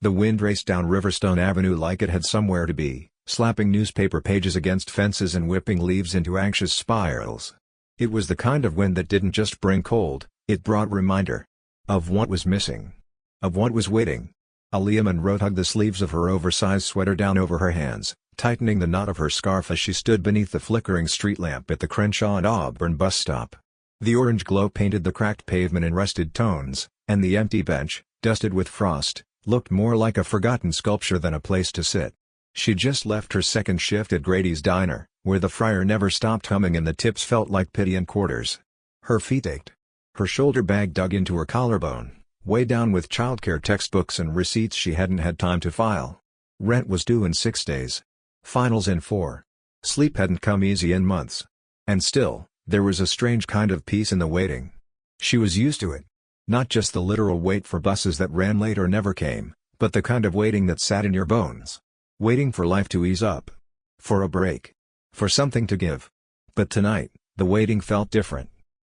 The wind raced down Riverstone Avenue like it had somewhere to be, slapping newspaper pages against fences and whipping leaves into anxious spirals. It was the kind of wind that didn't just bring cold, it brought reminder of what was missing, of what was waiting. Elia Monroe tugged the sleeves of her oversized sweater down over her hands, tightening the knot of her scarf as she stood beneath the flickering street lamp at the Crenshaw and Auburn bus stop. The orange glow painted the cracked pavement in rusted tones, and the empty bench, dusted with frost, looked more like a forgotten sculpture than a place to sit. She'd just left her second shift at Grady's Diner, where the fryer never stopped humming and the tips felt like pity and quarters. Her feet ached. Her shoulder bag dug into her collarbone, way down with childcare textbooks and receipts she hadn't had time to file. Rent was due in 6 days. Finals in 4. Sleep hadn't come easy in months. And still, there was a strange kind of peace in the waiting. She was used to it. Not just the literal wait for buses that ran late or never came, but the kind of waiting that sat in your bones. Waiting for life to ease up. For a break. For something to give. But tonight, the waiting felt different.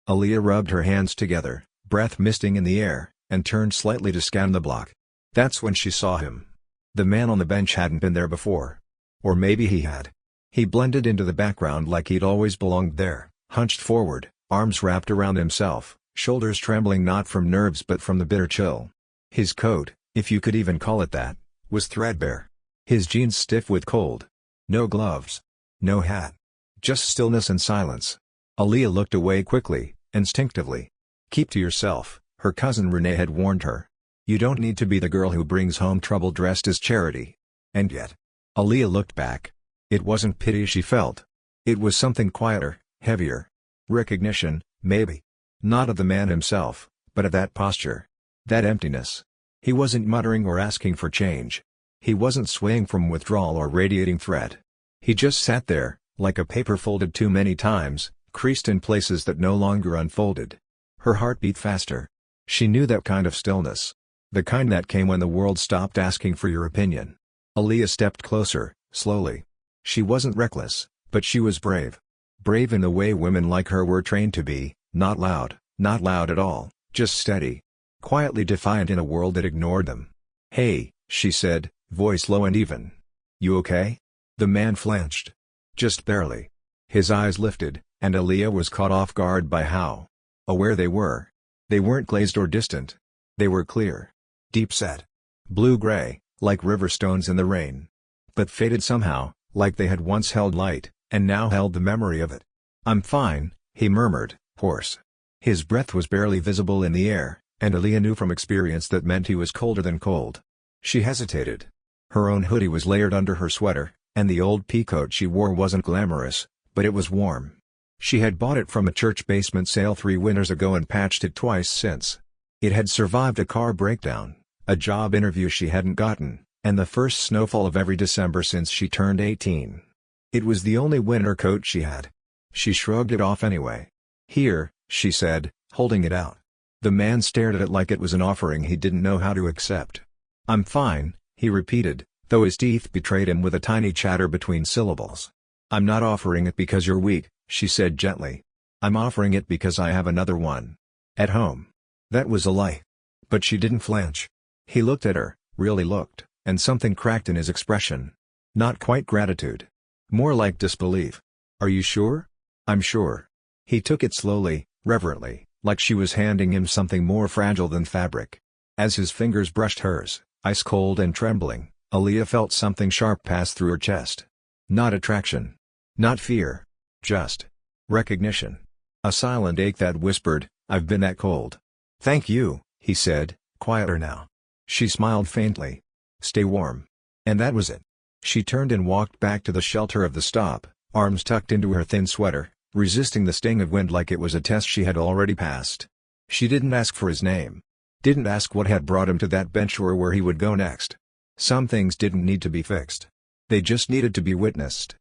Elia rubbed her hands together, breath misting in the air, and turned slightly to scan the block. That's when she saw him. The man on the bench hadn't been there before. Or maybe he had. He blended into the background like he'd always belonged there, hunched forward, arms wrapped around himself, shoulders trembling not from nerves but from the bitter chill. His coat, if you could even call it that, was threadbare. His jeans stiff with cold. No gloves. No hat. Just stillness and silence. Elia looked away quickly, instinctively. Keep to yourself, her cousin Renee had warned her. You don't need to be the girl who brings home trouble dressed as charity. And yet. Elia looked back. It wasn't pity she felt. It was something quieter, heavier. Recognition, maybe. Not of the man himself, but of that posture. That emptiness. He wasn't muttering or asking for change. He wasn't swaying from withdrawal or radiating threat. He just sat there, like a paper folded too many times, creased in places that no longer unfolded. Her heart beat faster. She knew that kind of stillness. The kind that came when the world stopped asking for your opinion. Elia stepped closer, slowly. She wasn't reckless, but she was brave. Brave in the way women like her were trained to be, not loud at all, just steady. Quietly defiant in a world that ignored them. "Hey," she said, voice low and even. "You okay?" The man flinched. Just barely. His eyes lifted, and Elia was caught off guard by how aware they were. They weren't glazed or distant. They were clear. Deep-set. Blue-gray, like river stones in the rain. But faded somehow, like they had once held light, and now held the memory of it. "I'm fine," he murmured, hoarse. His breath was barely visible in the air, and Elia knew from experience that meant he was colder than cold. She hesitated. Her own hoodie was layered under her sweater, and the old peacoat she wore wasn't glamorous, but it was warm. She had bought it from a church basement sale 3 winters ago and patched it twice since. It had survived a car breakdown, a job interview she hadn't gotten, and the first snowfall of every December since she turned 18. It was the only winter coat she had. She shrugged it off anyway. "Here," she said, holding it out. The man stared at it like it was an offering he didn't know how to accept. "I'm fine," he repeated, though his teeth betrayed him with a tiny chatter between syllables. "I'm not offering it because you're weak," she said gently. "I'm offering it because I have another one. At home." That was a lie. But she didn't flinch. He looked at her, really looked, and something cracked in his expression. Not quite gratitude. More like disbelief. "Are you sure?" "I'm sure." He took it slowly, reverently, like she was handing him something more fragile than fabric. As his fingers brushed hers, ice cold and trembling, Elia felt something sharp pass through her chest. Not attraction. Not fear. Just recognition. A silent ache that whispered, "I've been that cold." "Thank you," he said, quieter now. She smiled faintly. "Stay warm." And that was it. She turned and walked back to the shelter of the stop, arms tucked into her thin sweater, resisting the sting of wind like it was a test she had already passed. She didn't ask for his name. Didn't ask what had brought him to that bench or where he would go next. Some things didn't need to be fixed. They just needed to be witnessed.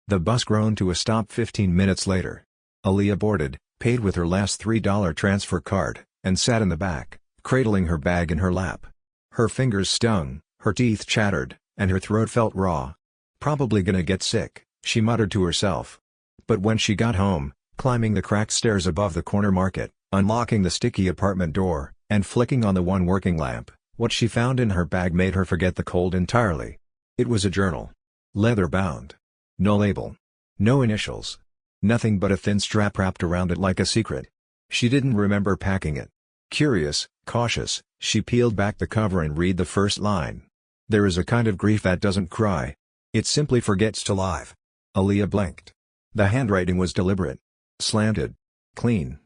The bus groaned to a stop 15 minutes later. Elia boarded, paid with her last $3 transfer card, and sat in the back, cradling her bag in her lap. Her fingers stung, her teeth chattered, and her throat felt raw. "Probably gonna get sick," she muttered to herself. But when she got home, climbing the cracked stairs above the corner market, unlocking the sticky apartment door, and flicking on the one working lamp, What she found in her bag made her forget the cold entirely. It was a journal. Leather-bound. No label. No initials. Nothing but a thin strap wrapped around it like a secret. She didn't remember packing it. Curious, cautious, she peeled back the cover and read the first line. "There is a kind of grief that doesn't cry. It simply forgets to live." Elia blinked. The handwriting was deliberate. Slanted. Clean.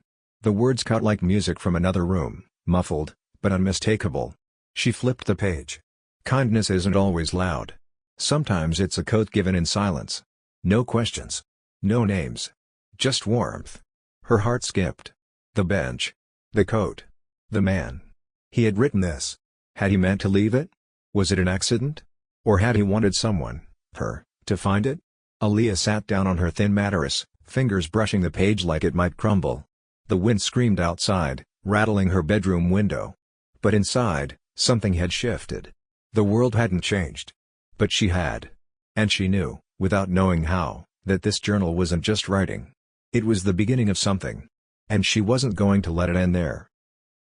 The words cut like music from another room, muffled, but unmistakable. She flipped the page. Kindness isn't always loud. Sometimes it's a code given in silence. No questions. No names. Just warmth. Her heart skipped. The bench. The coat. The man. He had written this. Had he meant to leave it? Was it an accident? Or had he wanted someone, her, to find it? Elia sat down on her thin mattress, fingers brushing the page like it might crumble. The wind screamed outside, rattling her bedroom window. But inside, something had shifted. The world hadn't changed. But she had. And she knew, without knowing how, that this journal wasn't just writing. It was the beginning of something. And she wasn't going to let it end there.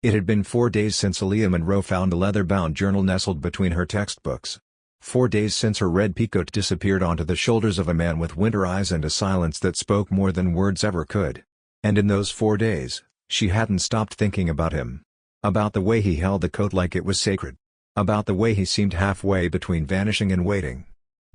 It had been 4 days since Elia Monroe found a leather-bound journal nestled between her textbooks. 4 days since her red peacoat disappeared onto the shoulders of a man with winter eyes and a silence that spoke more than words ever could. And in those 4 days, she hadn't stopped thinking about him. About the way he held the coat like it was sacred. About the way he seemed halfway between vanishing and waiting.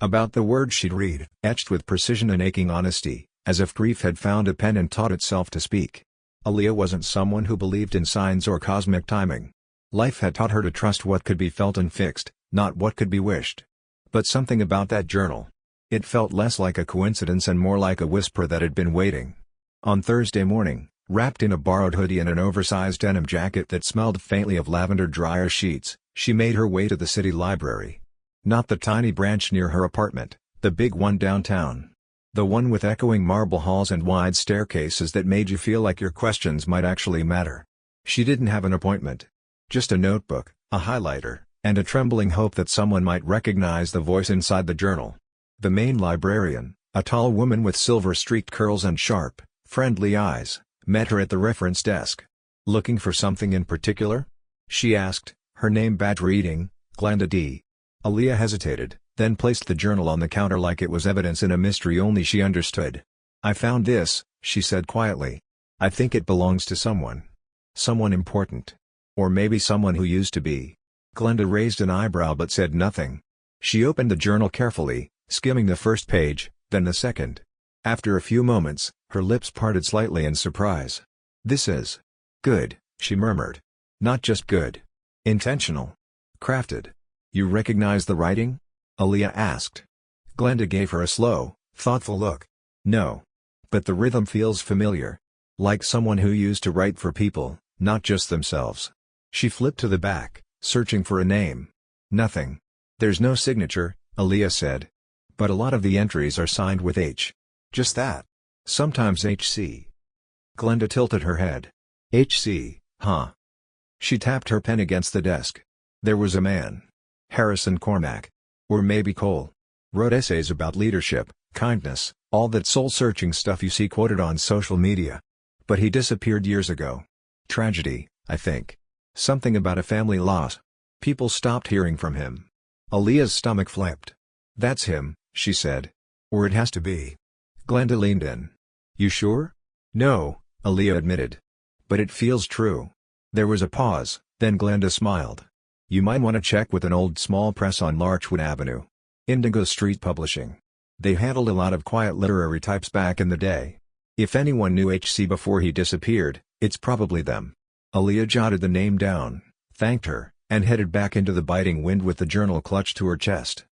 About the words she'd read, etched with precision and aching honesty, as if grief had found a pen and taught itself to speak. Elia wasn't someone who believed in signs or cosmic timing. Life had taught her to trust what could be felt and fixed, not what could be wished. But something about that journal. It felt less like a coincidence and more like a whisper that had been waiting. On Thursday morning, wrapped in a borrowed hoodie and an oversized denim jacket that smelled faintly of lavender dryer sheets, she made her way to the city library. Not the tiny branch near her apartment, the big one downtown. The one with echoing marble halls and wide staircases that made you feel like your questions might actually matter. She didn't have an appointment. Just a notebook, a highlighter, and a trembling hope that someone might recognize the voice inside the journal. The main librarian, a tall woman with silver-streaked curls and sharp, friendly eyes, met her at the reference desk. "Looking for something in particular?" she asked, her name badge reading, Glenda D. Elia hesitated, then placed the journal on the counter like it was evidence in a mystery only she understood. "I found this," she said quietly. "I think it belongs to someone. Someone important. Or maybe someone who used to be." Glenda raised an eyebrow but said nothing. She opened the journal carefully, skimming the first page, then the second. After a few moments, her lips parted slightly in surprise. "This is good," she murmured. "Not just good. Intentional. Crafted. You recognize the writing?" Elia asked. Glenda gave her a slow, thoughtful look. "No. But the rhythm feels familiar. Like someone who used to write for people, not just themselves." She flipped to the back, searching for a name. "Nothing. There's no signature," Elia said. "But a lot of the entries are signed with H. Just that. Sometimes HC." Glenda tilted her head. "HC, huh?" She tapped her pen against the desk. "There was a man. Harrison Cormack. Or maybe Cole. Wrote essays about leadership, kindness, all that soul-searching stuff you see quoted on social media. But he disappeared years ago. Tragedy, I think. Something about a family loss. People stopped hearing from him." Elia's stomach flipped. "That's him," she said. "Or it has to be." Glenda leaned in. "You sure?" "No," Elia admitted. "But it feels true." There was a pause, then Glenda smiled. "You might want to check with an old small press on Larchwood Avenue. Indigo Street Publishing. They handled a lot of quiet literary types back in the day. If anyone knew HC before he disappeared, it's probably them." Elia jotted the name down, thanked her, and headed back into the biting wind with the journal clutched to her chest.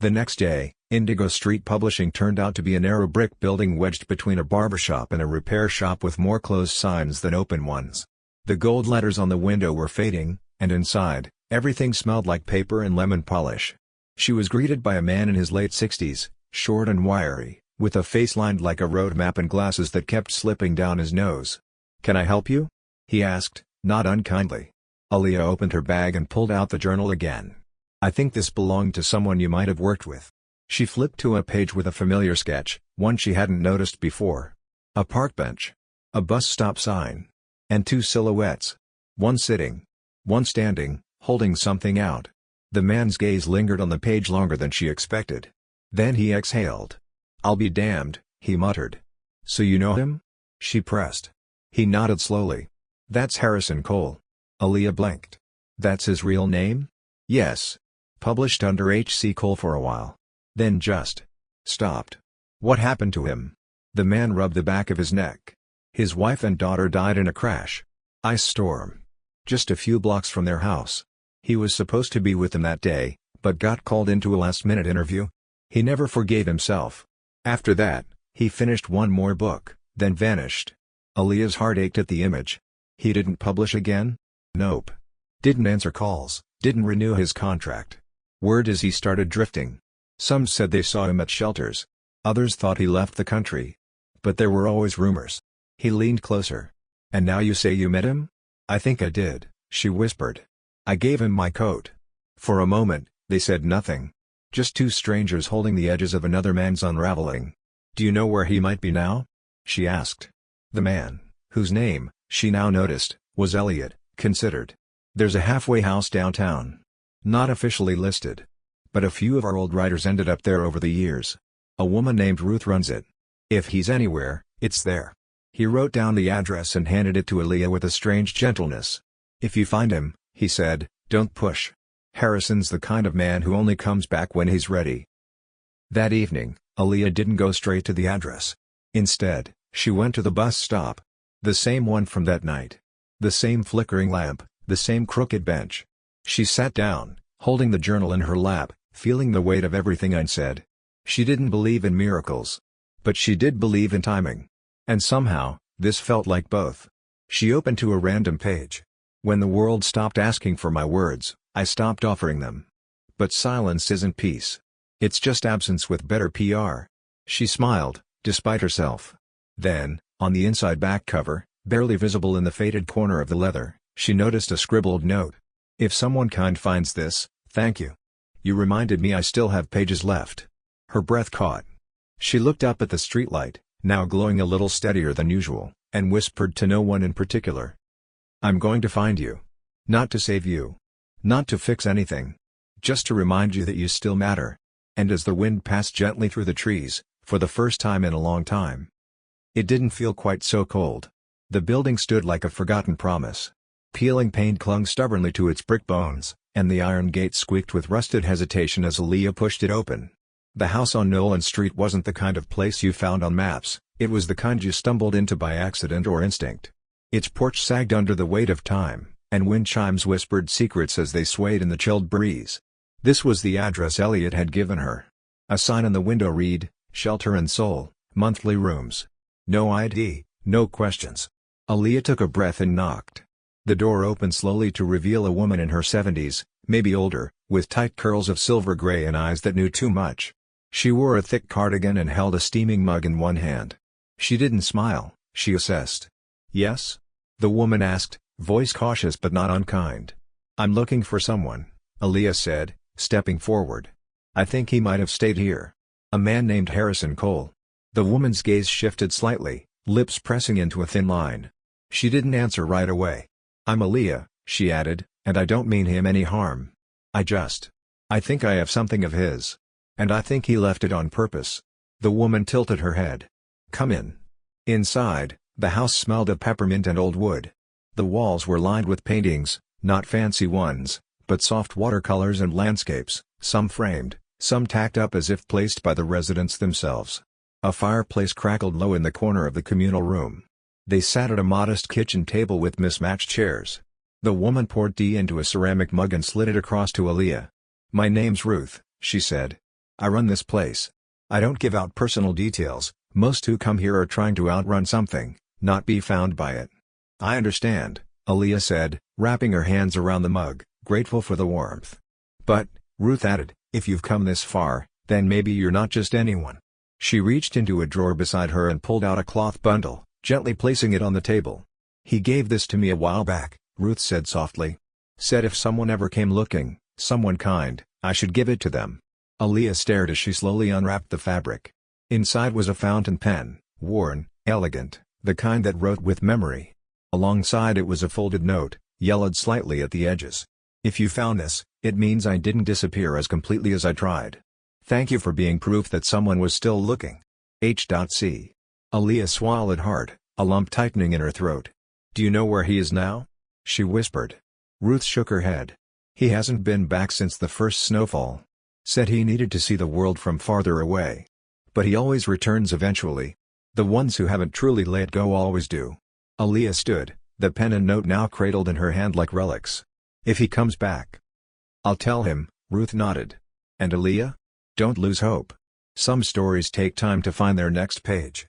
The next day, Indigo Street Publishing turned out to be a narrow brick building wedged between a barbershop and a repair shop with more closed signs than open ones. The gold letters on the window were fading, and inside, everything smelled like paper and lemon polish. She was greeted by a man in his late 60s, short and wiry, with a face lined like a road map and glasses that kept slipping down his nose. "Can I help you?" he asked, not unkindly. Elia opened her bag and pulled out the journal again. "I think this belonged to someone you might have worked with." She flipped to a page with a familiar sketch, one she hadn't noticed before. A park bench. A bus stop sign. And two silhouettes. One sitting. One standing, holding something out. The man's gaze lingered on the page longer than she expected. Then he exhaled. "I'll be damned," he muttered. "So you know him?" she pressed. He nodded slowly. "That's Harrison Cole." Elia blinked. "That's his real name?" "Yes. Published under H.C. Cole for a while. Then just stopped." "What happened to him?" The man rubbed the back of his neck. "His wife and daughter died in a crash. Ice storm. Just a few blocks from their house. He was supposed to be with them that day, but got called into a last-minute interview. He never forgave himself. After that, he finished one more book, then vanished." Elia's heart ached at the image. "He didn't publish again?" "Nope. Didn't answer calls, didn't renew his contract. Word is he started drifting. Some said they saw him at shelters. Others thought he left the country. But there were always rumors." He leaned closer. "And now you say you met him?" "I think I did," she whispered. "I gave him my coat." For a moment, they said nothing. Just two strangers holding the edges of another man's unraveling. "Do you know where he might be now?" she asked. The man, whose name, she now noticed, was Elliot, considered. "There's a halfway house downtown. Not officially listed. But a few of our old writers ended up there over the years. A woman named Ruth runs it. If he's anywhere, it's there." He wrote down the address and handed it to Elia with a strange gentleness. "If you find him," he said, "don't push. Harrison's the kind of man who only comes back when he's ready." That evening, Elia didn't go straight to the address. Instead, she went to the bus stop. The same one from that night. The same flickering lamp, the same crooked bench. She sat down, holding the journal in her lap, feeling the weight of everything I'd said. She didn't believe in miracles. But she did believe in timing. And somehow, this felt like both. She opened to a random page. "When the world stopped asking for my words, I stopped offering them. But silence isn't peace. It's just absence with better PR." She smiled, despite herself. Then, on the inside back cover, barely visible in the faded corner of the leather, she noticed a scribbled note. "If someone kind finds this, thank you. You reminded me I still have pages left." Her breath caught. She looked up at the streetlight, now glowing a little steadier than usual, and whispered to no one in particular. "I'm going to find you. Not to save you. Not to fix anything. Just to remind you that you still matter." And as the wind passed gently through the trees, for the first time in a long time, it didn't feel quite so cold. The building stood like a forgotten promise. Peeling paint clung stubbornly to its brick bones, and the iron gate squeaked with rusted hesitation as Elia pushed it open. The house on Nolan Street wasn't the kind of place you found on maps, it was the kind you stumbled into by accident or instinct. Its porch sagged under the weight of time, and wind chimes whispered secrets as they swayed in the chilled breeze. This was the address Elliot had given her. A sign on the window read, "Shelter and Soul, monthly rooms. No ID, no questions." Elia took a breath and knocked. The door opened slowly to reveal a woman in her 70s, maybe older, with tight curls of silver gray and eyes that knew too much. She wore a thick cardigan and held a steaming mug in one hand. She didn't smile, she assessed. "Yes?" the woman asked, voice cautious but not unkind. "I'm looking for someone," Elia said, stepping forward. "I think he might have stayed here. A man named Harrison Cole." The woman's gaze shifted slightly, lips pressing into a thin line. She didn't answer right away. "I'm Elia," she added, "and I don't mean him any harm. I think I have something of his. And I think he left it on purpose." The woman tilted her head. "Come in." Inside, the house smelled of peppermint and old wood. The walls were lined with paintings, not fancy ones, but soft watercolors and landscapes, some framed, some tacked up as if placed by the residents themselves. A fireplace crackled low in the corner of the communal room. They sat at a modest kitchen table with mismatched chairs. The woman poured tea into a ceramic mug and slid it across to Elia. "My name's Ruth," she said. "I run this place. I don't give out personal details, most who come here are trying to outrun something, not be found by it." "I understand," Elia said, wrapping her hands around the mug, grateful for the warmth. "But," Ruth added, "if you've come this far, then maybe you're not just anyone." She reached into a drawer beside her and pulled out a cloth bundle, gently placing it on the table. "He gave this to me a while back," Ruth said softly. "Said if someone ever came looking, someone kind, I should give it to them." Elia stared as she slowly unwrapped the fabric. Inside was a fountain pen, worn, elegant, the kind that wrote with memory. Alongside it was a folded note, yellowed slightly at the edges. If you found this, it means I didn't disappear as completely as I tried. Thank you for being proof that someone was still looking. H.C. Elia swallowed hard, a lump tightening in her throat. Do you know where he is now? She whispered. Ruth shook her head. He hasn't been back since the first snowfall. Said he needed to see the world from farther away. But he always returns eventually. The ones who haven't truly let go always do. Elia stood, the pen and note now cradled in her hand like relics. If he comes back, I'll tell him, Ruth nodded. And Elia? Don't lose hope. Some stories take time to find their next page.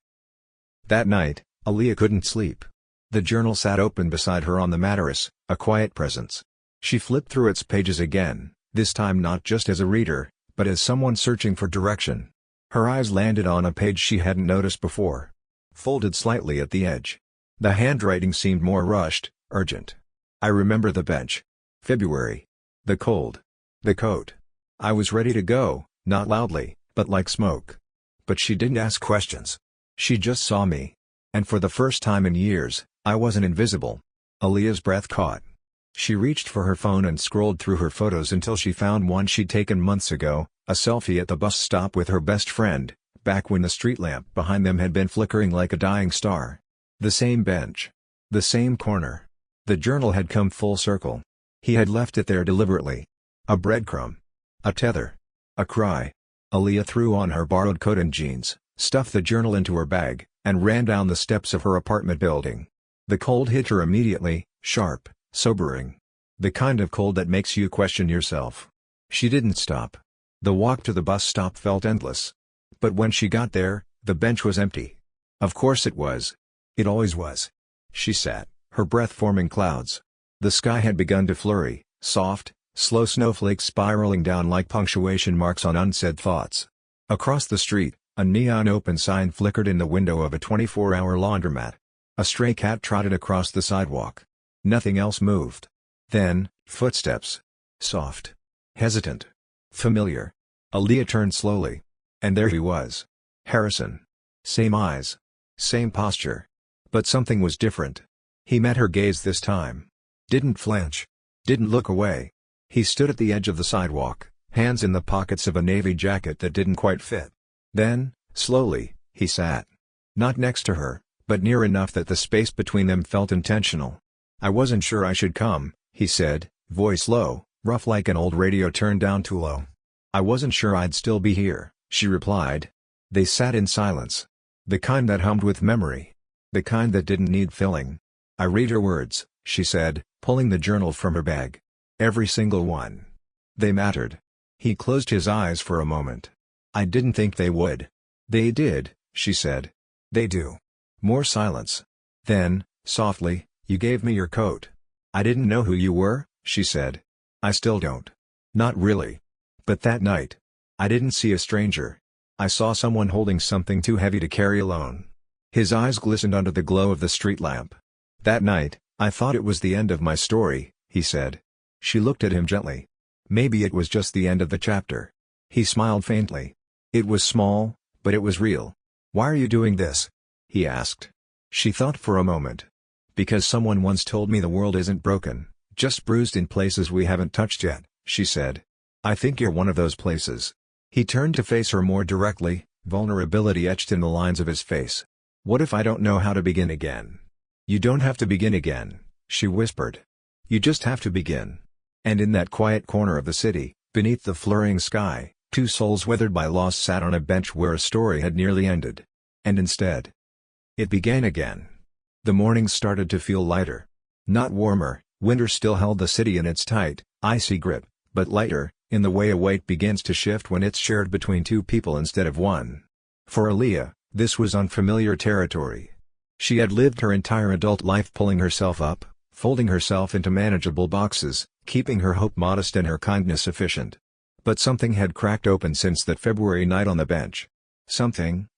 That night, Elia couldn't sleep. The journal sat open beside her on the mattress, a quiet presence. She flipped through its pages again, this time not just as a reader, but as someone searching for direction. Her eyes landed on a page she hadn't noticed before. Folded slightly at the edge. The handwriting seemed more rushed, urgent. I remember the bench. February. The cold. The coat. I was ready to go, not loudly, but like smoke. But she didn't ask questions. She just saw me. And for the first time in years, I wasn't invisible. Elia's breath caught. She reached for her phone and scrolled through her photos until she found one she'd taken months ago, a selfie at the bus stop with her best friend, back when the street lamp behind them had been flickering like a dying star. The same bench. The same corner. The journal had come full circle. He had left it there deliberately. A breadcrumb. A tether. A cry. Elia threw on her borrowed coat and jeans, stuffed the journal into her bag, and ran down the steps of her apartment building. The cold hit her immediately, sharp, sobering. The kind of cold that makes you question yourself. She didn't stop. The walk to the bus stop felt endless. But when she got there, the bench was empty. Of course it was. It always was. She sat, her breath forming clouds. The sky had begun to flurry, soft, slow snowflakes spiraling down like punctuation marks on unsaid thoughts. Across the street, a neon open sign flickered in the window of a 24-hour laundromat. A stray cat trotted across the sidewalk. Nothing else moved. Then, footsteps. Soft. Hesitant. Familiar. Elia turned slowly. And there he was. Harrison. Same eyes. Same posture. But something was different. He met her gaze this time. Didn't flinch. Didn't look away. He stood at the edge of the sidewalk, hands in the pockets of a navy jacket that didn't quite fit. Then, slowly, he sat. Not next to her, but near enough that the space between them felt intentional. I wasn't sure I should come, he said, voice low, rough like an old radio turned down too low. I wasn't sure I'd still be here, she replied. They sat in silence. The kind that hummed with memory. The kind that didn't need filling. I read her words, she said, pulling the journal from her bag. Every single one. They mattered. He closed his eyes for a moment. I didn't think they would. They did, she said. They do. More silence. Then, softly, you gave me your coat. I didn't know who you were, she said. I still don't. Not really. But that night, I didn't see a stranger. I saw someone holding something too heavy to carry alone. His eyes glistened under the glow of the street lamp. That night, I thought it was the end of my story, he said. She looked at him gently. Maybe it was just the end of the chapter. He smiled faintly. It was small, but it was real. Why are you doing this? He asked. She thought for a moment. Because someone once told me the world isn't broken, just bruised in places we haven't touched yet, she said. I think you're one of those places. He turned to face her more directly, vulnerability etched in the lines of his face. What if I don't know how to begin again? You don't have to begin again, she whispered. You just have to begin. And in that quiet corner of the city, beneath the flurrying sky, two souls weathered by loss sat on a bench where a story had nearly ended. And instead, it began again. The mornings started to feel lighter. Not warmer, winter still held the city in its tight, icy grip, but lighter, in the way a weight begins to shift when it's shared between two people instead of one. For Elia, this was unfamiliar territory. She had lived her entire adult life pulling herself up, folding herself into manageable boxes, keeping her hope modest and her kindness efficient. But something had cracked open since that February night on the bench. Someone,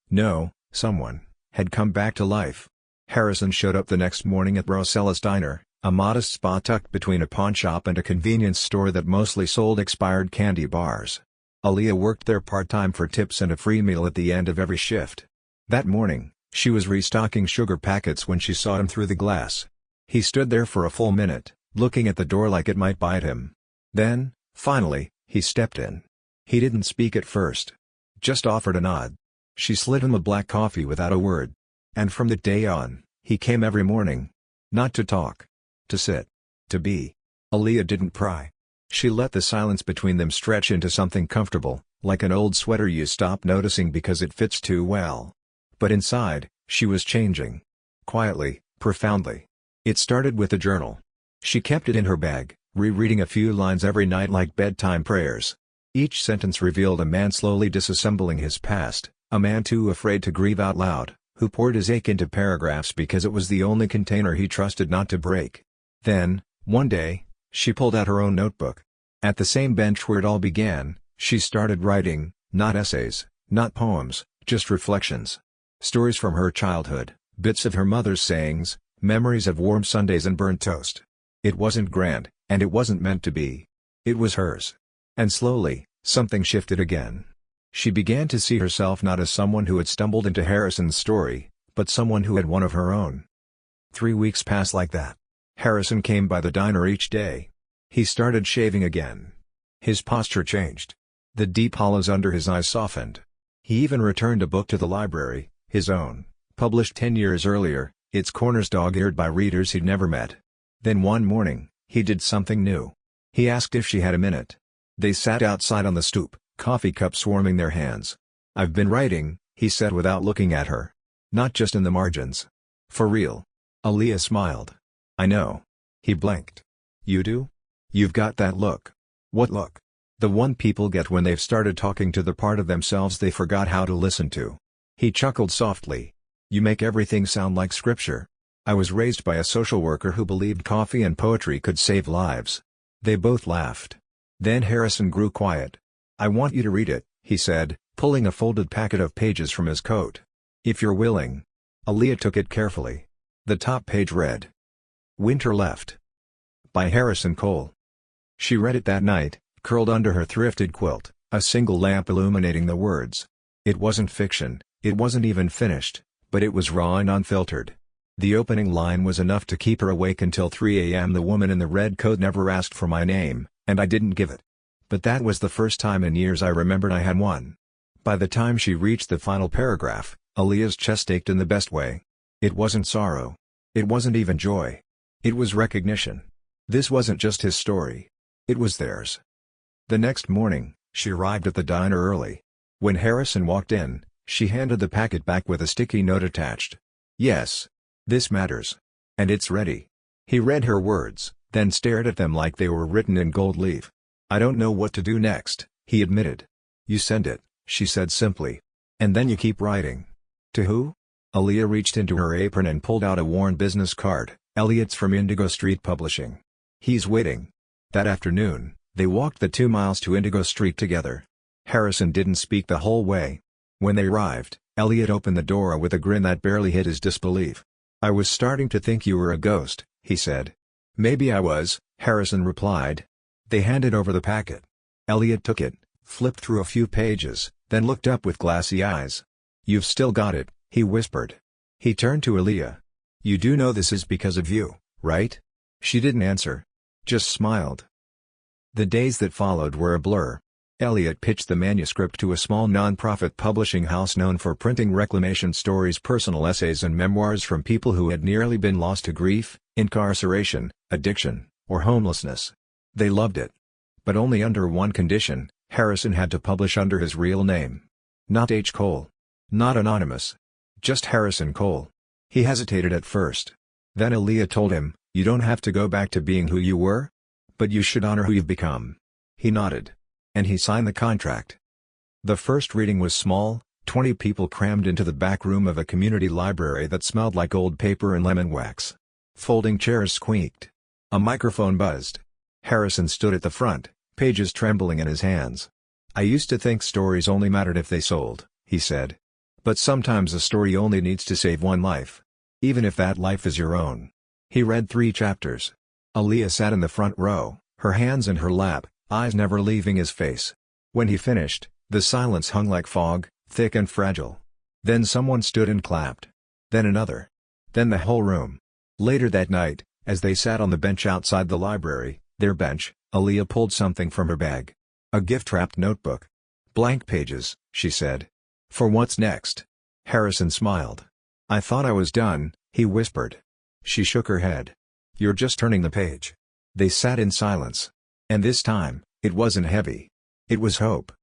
had come back to life. Harrison showed up the next morning at Rosella's Diner, a modest spot tucked between a pawnshop and a convenience store that mostly sold expired candy bars. Elia worked there part-time for tips and a free meal at the end of every shift. That morning, she was restocking sugar packets when she saw him through the glass. He stood there for a full minute, looking at the door like it might bite him. Then, finally, he stepped in. He didn't speak at first. Just offered a nod. She slid him a black coffee without a word. And from that day on, he came every morning. Not to talk. To sit. To be. Elia didn't pry. She let the silence between them stretch into something comfortable, like an old sweater you stop noticing because it fits too well. But inside, she was changing. Quietly, profoundly. It started with a journal. She kept it in her bag, rereading a few lines every night like bedtime prayers. Each sentence revealed a man slowly disassembling his past, a man too afraid to grieve out loud, who poured his ache into paragraphs because it was the only container he trusted not to break. Then, one day, she pulled out her own notebook. At the same bench where it all began, she started writing, not essays, not poems, just reflections. Stories from her childhood, bits of her mother's sayings, memories of warm Sundays and burnt toast. It wasn't grand, and it wasn't meant to be. It was hers. And slowly, something shifted again. She began to see herself not as someone who had stumbled into Harrison's story, but someone who had one of her own. 3 weeks passed like that. Harrison came by the diner each day. He started shaving again. His posture changed. The deep hollows under his eyes softened. He even returned a book to the library, his own, published 10 years earlier, its corners dog-eared by readers he'd never met. Then one morning, he did something new. He asked if she had a minute. They sat outside on the stoop, coffee cups warming their hands. "I've been writing," he said without looking at her. "Not just in the margins. For real." Elia smiled. "I know." He blinked. "You do? You've got that look." "What look?" "The one people get when they've started talking to the part of themselves they forgot how to listen to." He chuckled softly. "You make everything sound like scripture." "I was raised by a social worker who believed coffee and poetry could save lives." They both laughed. Then Harrison grew quiet. "I want you to read it," he said, pulling a folded packet of pages from his coat. "If you're willing." Elia took it carefully. The top page read, "Winter Left," by Harrison Cole. She read it that night, curled under her thrifted quilt, a single lamp illuminating the words. It wasn't fiction, it wasn't even finished, but it was raw and unfiltered. The opening line was enough to keep her awake until 3 a.m. "The woman in the red coat never asked for my name, and I didn't give it. But that was the first time in years I remembered I had one." By the time she reached the final paragraph, Elia's chest ached in the best way. It wasn't sorrow. It wasn't even joy. It was recognition. This wasn't just his story. It was theirs. The next morning, she arrived at the diner early. When Harrison walked in, she handed the packet back with a sticky note attached. "Yes. This matters. And it's ready." He read her words, then stared at them like they were written in gold leaf. "I don't know what to do next," he admitted. "You send it," she said simply. "And then you keep writing." "To who?" Elia reached into her apron and pulled out a worn business card. "Elliot's from Indigo Street Publishing. He's waiting." That afternoon, they walked the 2 miles to Indigo Street together. Harrison didn't speak the whole way. When they arrived, Elliot opened the door with a grin that barely hid his disbelief. "I was starting to think you were a ghost," he said. "Maybe I was," Harrison replied. They handed over the packet. Elliot took it, flipped through a few pages, then looked up with glassy eyes. "You've still got it," he whispered. He turned to Elia. "You do know this is because of you, right?" She didn't answer. Just smiled. The days that followed were a blur. Elliot pitched the manuscript to a small non-profit publishing house known for printing reclamation stories, personal essays and memoirs from people who had nearly been lost to grief, incarceration, addiction, or homelessness. They loved it. But only under one condition: Harrison had to publish under his real name. Not H. Cole. Not anonymous. Just Harrison Cole. He hesitated at first. Then Elia told him, "You don't have to go back to being who you were. But you should honor who you've become." He nodded. And he signed the contract. The first reading was small, 20 people crammed into the back room of a community library that smelled like old paper and lemon wax. Folding chairs squeaked. A microphone buzzed. Harrison stood at the front, pages trembling in his hands. "I used to think stories only mattered if they sold," he said. "But sometimes a story only needs to save one life. Even if that life is your own." He read 3 chapters. Elia sat in the front row, her hands in her lap, eyes never leaving his face. When he finished, the silence hung like fog, thick and fragile. Then someone stood and clapped. Then another. Then the whole room. Later that night, as they sat on the bench outside the library, their bench, Elia pulled something from her bag. A gift-wrapped notebook. "Blank pages," she said. "For what's next?" Harrison smiled. "I thought I was done," he whispered. She shook her head. "You're just turning the page." They sat in silence. And this time, it wasn't heavy. It was hope.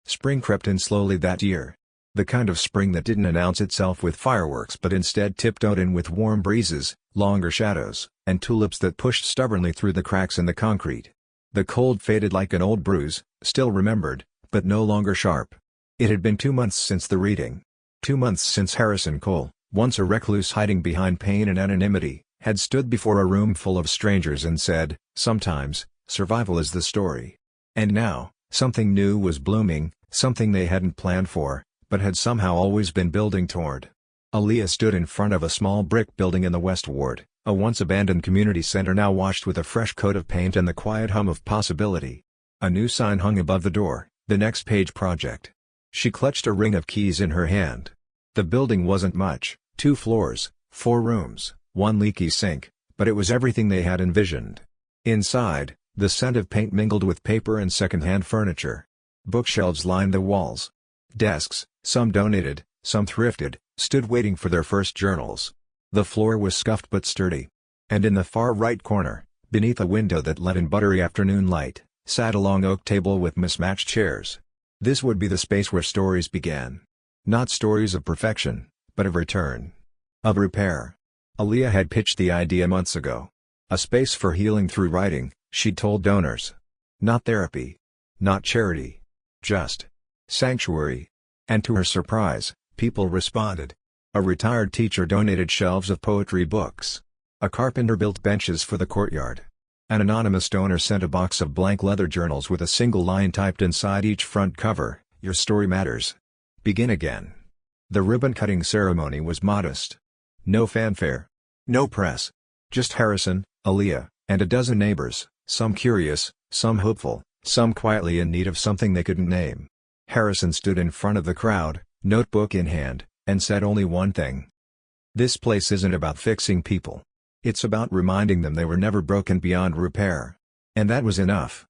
Spring crept in slowly that year. The kind of spring that didn't announce itself with fireworks but instead tiptoed in with warm breezes, longer shadows, and tulips that pushed stubbornly through the cracks in the concrete. The cold faded like an old bruise, still remembered, but no longer sharp. It had been 2 months since the reading. 2 months since Harrison Cole, once a recluse hiding behind pain and anonymity, had stood before a room full of strangers and said, "Sometimes, survival is the story." And now, something new was blooming, something they hadn't planned for, but had somehow always been building toward. Elia stood in front of a small brick building in the West Ward, a once abandoned community center now washed with a fresh coat of paint and the quiet hum of possibility. A new sign hung above the door, "The Next Page Project." She clutched a ring of keys in her hand. The building wasn't much, 2 floors, 4 rooms, 1 leaky sink, but it was everything they had envisioned. Inside, the scent of paint mingled with paper and second-hand furniture. Bookshelves lined the walls. Desks, some donated, some thrifted, stood waiting for their first journals. The floor was scuffed but sturdy. And in the far right corner, beneath a window that let in buttery afternoon light, sat a long oak table with mismatched chairs. This would be the space where stories began. Not stories of perfection, but of return. Of repair. Elia had pitched the idea months ago. A space for healing through writing, she told donors. Not therapy. Not charity. Just sanctuary. And to her surprise, people responded. A retired teacher donated shelves of poetry books. A carpenter built benches for the courtyard. An anonymous donor sent a box of blank leather journals with a single line typed inside each front cover, "Your story matters. Begin again." The ribbon-cutting ceremony was modest. No fanfare. No press. Just Harrison, Elia, and a dozen neighbors, some curious, some hopeful, some quietly in need of something they couldn't name. Harrison stood in front of the crowd, notebook in hand, and said only one thing. "This place isn't about fixing people. It's about reminding them they were never broken beyond repair." And that was enough.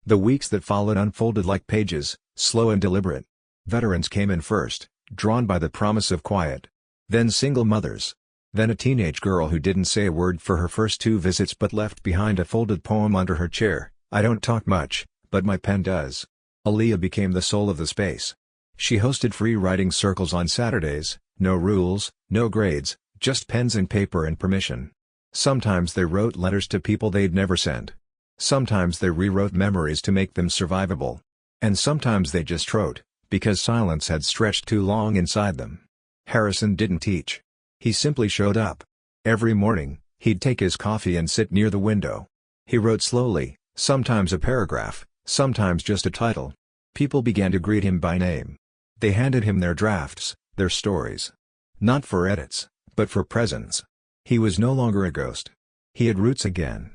The weeks that followed unfolded like pages, slow and deliberate. Veterans came in first, drawn by the promise of quiet. Then single mothers. Then a teenage girl who didn't say a word for her first 2 visits but left behind a folded poem under her chair. "I don't talk much, but my pen does." Elia became the soul of the space. She hosted free writing circles on Saturdays, no rules, no grades, just pens and paper and permission. Sometimes they wrote letters to people they'd never sent. Sometimes they rewrote memories to make them survivable. And sometimes they just wrote, because silence had stretched too long inside them. Harrison didn't teach. He simply showed up. Every morning, he'd take his coffee and sit near the window. He wrote slowly, sometimes a paragraph, sometimes just a title. People began to greet him by name. They handed him their drafts, their stories. Not for edits, but for presence. He was no longer a ghost. He had roots again.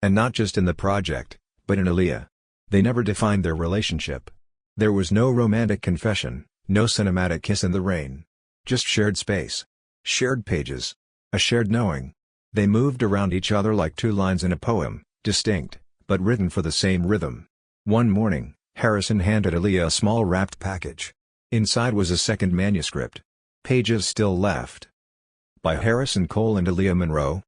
And not just in the project, but in Elia. They never defined their relationship. There was no romantic confession, no cinematic kiss in the rain. Just shared space. Shared pages. A shared knowing. They moved around each other like 2 lines in a poem, distinct, but written for the same rhythm. One morning, Harrison handed Elia a small wrapped package. Inside was a second manuscript. Pages still left. By Harrison Cole and Elia Monroe.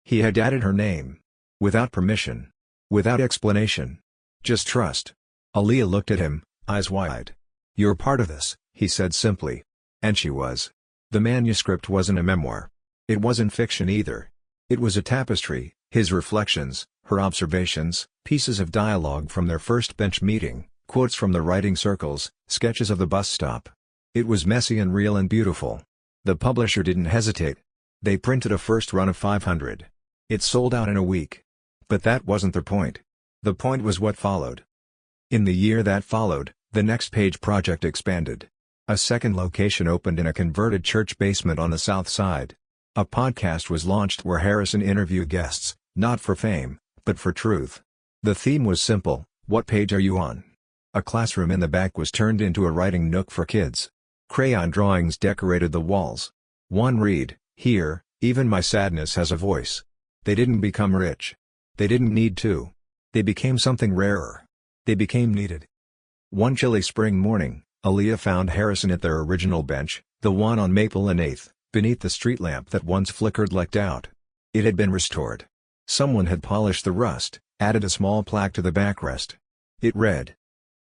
He had added her name. Without permission. Without explanation. Just trust. Elia looked at him, eyes wide. "You're part of this," he said simply. And she was. The manuscript wasn't a memoir. It wasn't fiction either. It was a tapestry, his reflections, her observations, pieces of dialogue from their first bench meeting, quotes from the writing circles, sketches of the bus stop. It was messy and real and beautiful. The publisher didn't hesitate. They printed a first run of 500. It sold out in a week. But that wasn't the point. The point was what followed. In the year that followed, the Next Page project expanded. A second location opened in a converted church basement on the south side. A podcast was launched where Harrison interviewed guests, not for fame, but for truth. The theme was simple: what page are you on? A classroom in the back was turned into a writing nook for kids. Crayon drawings decorated the walls. One read, "Here, even my sadness has a voice." They didn't become rich. They didn't need to. They became something rarer. They became needed. One chilly spring morning, Elia found Harrison at their original bench, the one on Maple and 8th, beneath the street lamp that once flickered lecked out. It had been restored. Someone had polished the rust, added a small plaque to the backrest. It read,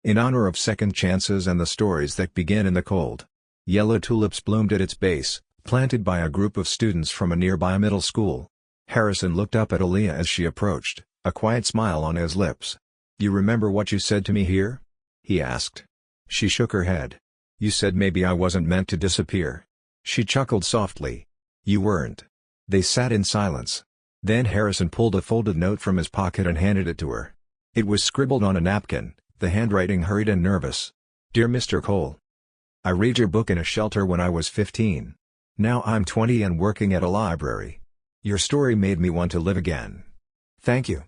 "In honor of second chances and the stories that begin in the cold." Yellow tulips bloomed at its base, planted by a group of students from a nearby middle school. Harrison looked up at Elia as she approached, a quiet smile on his lips. "You remember what you said to me here?" he asked. She shook her head. "You said maybe I wasn't meant to disappear." She chuckled softly. "You weren't." They sat in silence. Then Harrison pulled a folded note from his pocket and handed it to her. It was scribbled on a napkin, the handwriting hurried and nervous. "Dear Mr. Cole, I read your book in a shelter when I was 15. Now I'm 20 and working at a library. Your story made me want to live again. Thank you."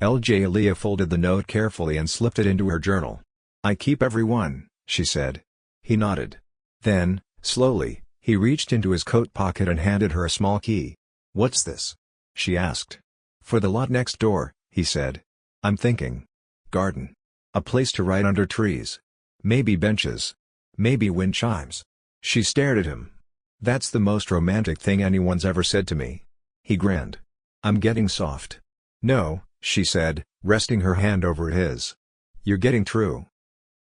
L.J. Elia folded the note carefully and slipped it into her journal. "I keep every one," she said. He nodded. Then, slowly, he reached into his coat pocket and handed her a small key. "What's this?" she asked. "For the lot next door," he said. "I'm thinking. Garden. A place to write under trees. Maybe benches. Maybe wind chimes." She stared at him. "That's the most romantic thing anyone's ever said to me." He grinned. "I'm getting soft." "No," she said, resting her hand over his. "You're getting true."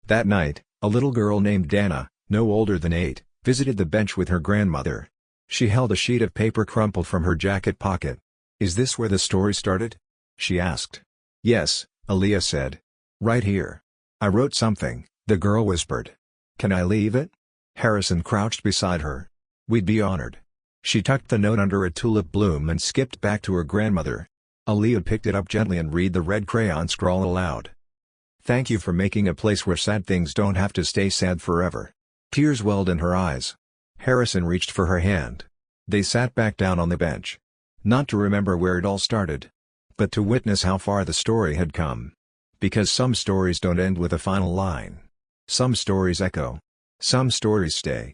That night, a little girl named Dana, no older than 8, visited the bench with her grandmother. She held a sheet of paper crumpled from her jacket pocket. "Is this where the story started?" she asked. "Yes," Elia said. "Right here. I wrote something," the girl whispered. "Can I leave it?" Harrison crouched beside her. "We'd be honored." She tucked the note under a tulip bloom and skipped back to her grandmother. Elia picked it up gently and read the red crayon scrawl aloud. "Thank you for making a place where sad things don't have to stay sad forever." Tears welled in her eyes. Harrison reached for her hand. They sat back down on the bench. Not to remember where it all started, but to witness how far the story had come. Because some stories don't end with a final line. Some stories echo. Some stories stay.